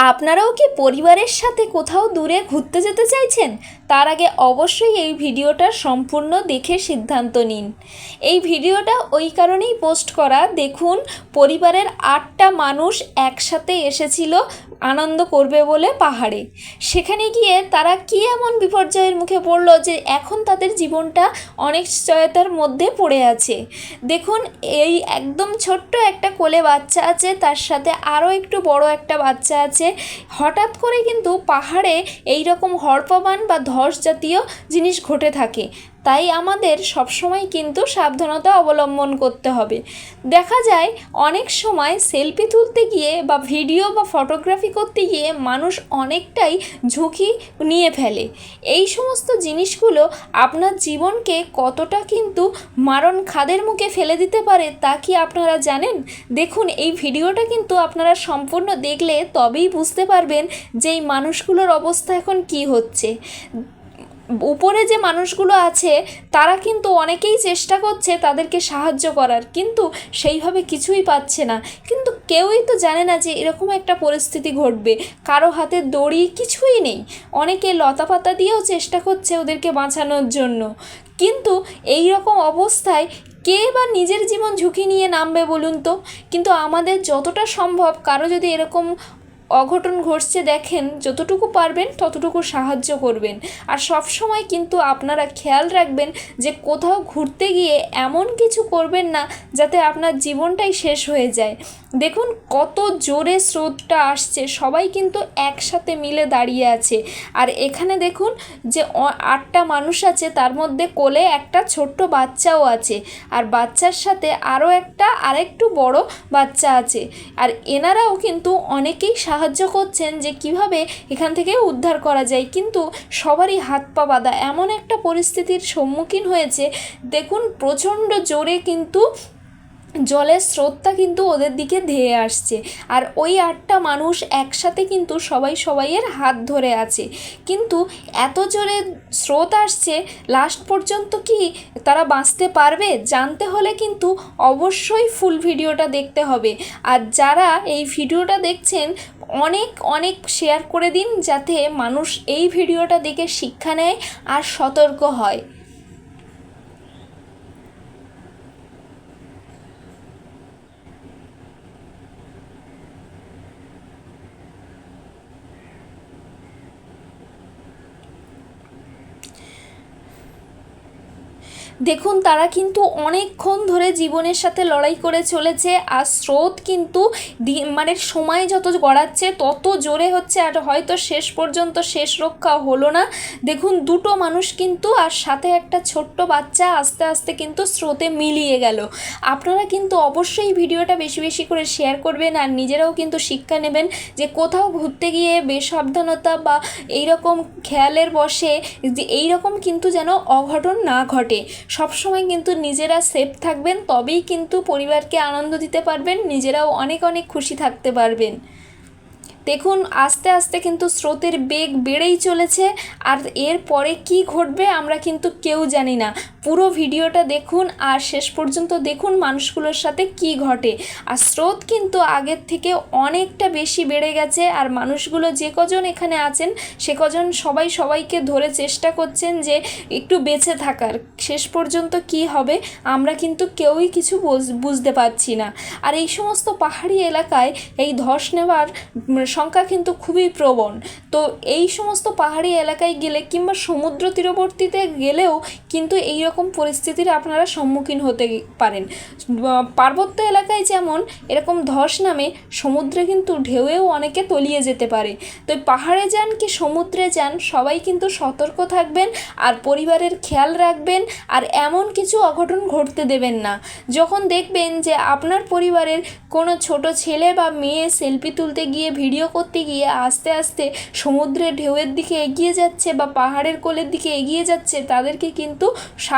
আপনারাও কি পরিবারের সাথে কোথাও দূরে ঘুরতে যেতে চাইছেন? তার আগে অবশ্যই এই ভিডিওটা সম্পূর্ণ দেখে সিদ্ধান্ত নিন। এই ভিডিওটা ওই কারণেই পোস্ট করা, দেখুন পরিবারের 8টা মানুষ একসাথে এসেছিল আনন্দ করবে বলে পাহাড়ে। সেখানে গিয়ে তারা কী এমন বিপর্যয়ের মুখে পড়লো যে এখন তাদের জীবনটা অনিশ্চয়তার মধ্যে পড়ে আছে। দেখুন, এই একদম ছোট্ট একটা কোলে বাচ্চা আছে, তার সাথে আরও একটু বড় একটা বাচ্চা আছে। হঠাৎ করে কিন্তু পাহাড়ে এই রকম হড়পবান বা ধস জাতীয় জিনিস ঘটে থাকে, তাই আমাদের সবসময় কিন্তু সাবধানতা অবলম্বন করতে হবে। দেখা যায় অনেক সময় সেলফি তুলতে গিয়ে বা ভিডিও বা ফটোগ্রাফি করতে গিয়ে মানুষ অনেকটাই ঝুঁকি নিয়ে ফেলে। এই সমস্ত জিনিসগুলো আপনার জীবনকে কতটা কিন্তু মারণ খাদের মুখে ফেলে দিতে পারে তা কি আপনারা জানেন? দেখুন, এই ভিডিওটা কিন্তু আপনারা সম্পূর্ণ দেখলে তবেই বুঝতে পারবেন যে এই মানুষগুলোর অবস্থা এখন কি হচ্ছে। উপরে যে মানুষগুলো আছে তারা কিন্তু অনেকেই চেষ্টা করছে তাদেরকে সাহায্য করার, কিন্তু সেইভাবে কিছুই পাচ্ছে না। কিন্তু কেউই তো জানে না যে এরকম একটা পরিস্থিতি ঘটবে, কারো হাতে দড়ি কিছুই নেই। অনেকে লতাপাতা দিয়েও চেষ্টা করছে ওদেরকে বাঁচানোর জন্য, কিন্তু এই রকম অবস্থায় কে বা নিজের জীবন ঝুঁকি নিয়ে নামবে বলুন তো? কিন্তু আমাদের যতটা সম্ভব কারো যদি এরকম অঘটন ঘটছে দেখেন, যতটুকু পারবেন ততটুকু সাহায্য করবেন। আর সব সময় কিন্তু আপনারা খেয়াল রাখবেন যে কোথাও ঘুরতে গিয়ে এমন কিছু করবেন না যাতে আপনার জীবনটাই শেষ হয়ে যায়। দেখুন কত জোরে স্রোতটা আসছে, সবাই কিন্তু একসাথে মিলে দাঁড়িয়ে আছে। আর এখানে দেখুন যে 8টা মানুষ আছে, তার মধ্যে কোলে একটা ছোট্ট বাচ্চাও আছে, আর বাচ্চার সাথে আরেকটু বড় বাচ্চা আছে। আর এনারাও কিন্তু অনেকেই সাহায্য করছেন যে কিভাবে এখান থেকে উদ্ধার করা যায়, কিন্তু সবারই হাত পা বাঁধা এমন একটা পরিস্থিতির সম্মুখীন হয়েছে। দেখুন প্রচণ্ড জোরে কিন্তু জলের স্রোতটা কিন্তু ওদের দিকে ধেয়ে আসছে, আর ওই 8টা মানুষ একসাথে কিন্তু সবাইয়ের হাত ধরে আছে। কিন্তু এত জোরে স্রোত আসছে, লাস্ট পর্যন্ত কি তারা বাঁচতে পারবে জানতে হলে কিন্তু অবশ্যই ফুল ভিডিওটা দেখতে হবে। আর যারা এই ভিডিওটা দেখছেন অনেক অনেক শেয়ার করে দিন, যাতে মানুষ এই ভিডিওটা দেখে শিক্ষা নেয় আর সতর্ক হয়। দেখুন তারা কিন্তু অনেকক্ষণ ধরে জীবনের সাথে লড়াই করে চলেছে, আর স্রোত কিন্তু মানে সময় যত গড়াচ্ছে তত জোরে হচ্ছে, আর হয়তো শেষ পর্যন্ত শেষ রক্ষা হলো না। দেখুন দুটো মানুষ কিন্তু, আর সাথে একটা ছোট্ট বাচ্চা আস্তে আস্তে কিন্তু স্রোতে মিলিয়ে গেল। আপনারা কিন্তু অবশ্যই ভিডিওটা বেশি বেশি করে শেয়ার করবেন, আর নিজেরাও কিন্তু শিক্ষা নেবেন যে কোথাও ঘুরতে গিয়ে বেসাবধানতা বা এইরকম খেয়ালের বশে যে এইরকম কিন্তু যেন অঘটন না ঘটে। সবসময় কিন্তু নিজেরা সেফ থাকবেন, তবেই কিন্তু পরিবারকে আনন্দ দিতে পারবেন, নিজেরাও অনেক অনেক খুশি থাকতে পারবেন। দেখুন আস্তে আস্তে কিন্তু স্রোতের বেগ বেড়েই চলেছে, আর এর পরে কী ঘটবে আমরা কিন্তু কেউ জানি না। পুরো ভিডিওটা দেখুন আর শেষ পর্যন্ত দেখুন মানুষগুলোর সাথে কি ঘটে। আর স্রোত কিন্তু আগের থেকে অনেকটা বেশি বেড়ে গেছে, আর মানুষগুলো যে কজন এখানে আছেন সে কজন সবাইকে ধরে চেষ্টা করছেন যে একটু বেঁচে থাকার। শেষ পর্যন্ত কি হবে আমরা কিন্তু কেউই কিছু বুঝতে পারছি না। আর এই সমস্ত পাহাড়ি এলাকায় এই ধস নেওয়ার সংখ্যা কিন্তু খুবই প্রবণ। তো এই সমস্ত পাহাড়ি এলাকায় গেলে কিংবা সমুদ্র তীরবর্তীতে গেলেও কিন্তু এই রকম পরিস্থিতির আপনারা সম্মুখীন হতে পারেন। পার্বত্য এলাকায় যেমন এরকম ধস নামে, সমুদ্রে কিন্তু ঢেউয়েও অনেকে তলিয়ে যেতে পারে। তো পাহাড়ে যান কি সমুদ্রে যান, সবাই কিন্তু সতর্ক থাকবেন আর পরিবারের খেয়াল রাখবেন, আর এমন কিছু অঘটন ঘটতে দেবেন না। যখন দেখবেন যে আপনার পরিবারের কোনো ছোট ছেলে বা মেয়ে সেলফি তুলতে গিয়ে ভিডিও করতে গিয়ে আস্তে আস্তে সমুদ্রের ঢেউয়ের দিকে এগিয়ে যাচ্ছে বা পাহাড়ের কোলের দিকে এগিয়ে যাচ্ছে, তাদেরকে কিন্তু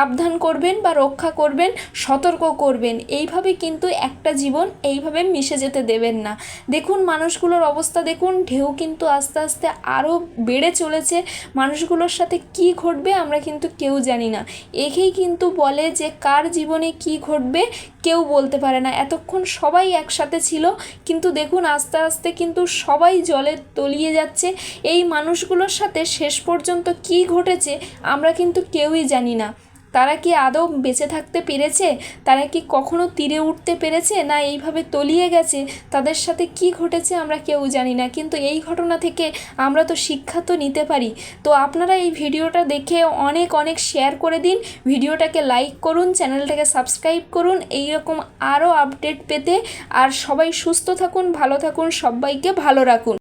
সাবধান করবেন বা রক্ষা করবেন, সতর্ক করবেন। এইভাবে কিন্তু একটা জীবন এইভাবে মিশে যেতে দেবেন না। দেখুন মানুষগুলোর অবস্থা দেখুন, ঢেউ কিন্তু আস্তে আস্তে আরও বেড়ে চলেছে। মানুষগুলোর সাথে কি ঘটবে আমরা কিন্তু কেউ জানি না। একেই কিন্তু বলে যে কার জীবনে কি ঘটবে কেউ বলতে পারে না। এতক্ষণ সবাই একসাথে ছিল, কিন্তু দেখুন আস্তে আস্তে কিন্তু সবাই জলে তলিয়ে যাচ্ছে। এই মানুষগুলোর সাথে শেষ পর্যন্ত কি ঘটেছে আমরা কিন্তু কেউই জানি না। তারা কি আদৌ বেঁচে থাকতে পেরেছে? তারা কি কখনো তীরে উঠতে পেরেছে, না এইভাবে তলিয়ে গেছে? তাদের সাথে কি ঘটেছে আমরা কেউ জানি না, কিন্তু এই ঘটনা থেকে আমরা তো শিক্ষা তো নিতে পারি। তো আপনারা এই ভিডিওটা দেখে অনেক অনেক শেয়ার করে দিন, ভিডিওটাকে লাইক করুন, চ্যানেলটাকে সাবস্ক্রাইব করুন এই রকম আরও আপডেট পেতে। আর সবাই সুস্থ থাকুন, ভালো থাকুন, সবাইকে ভালো রাখুন।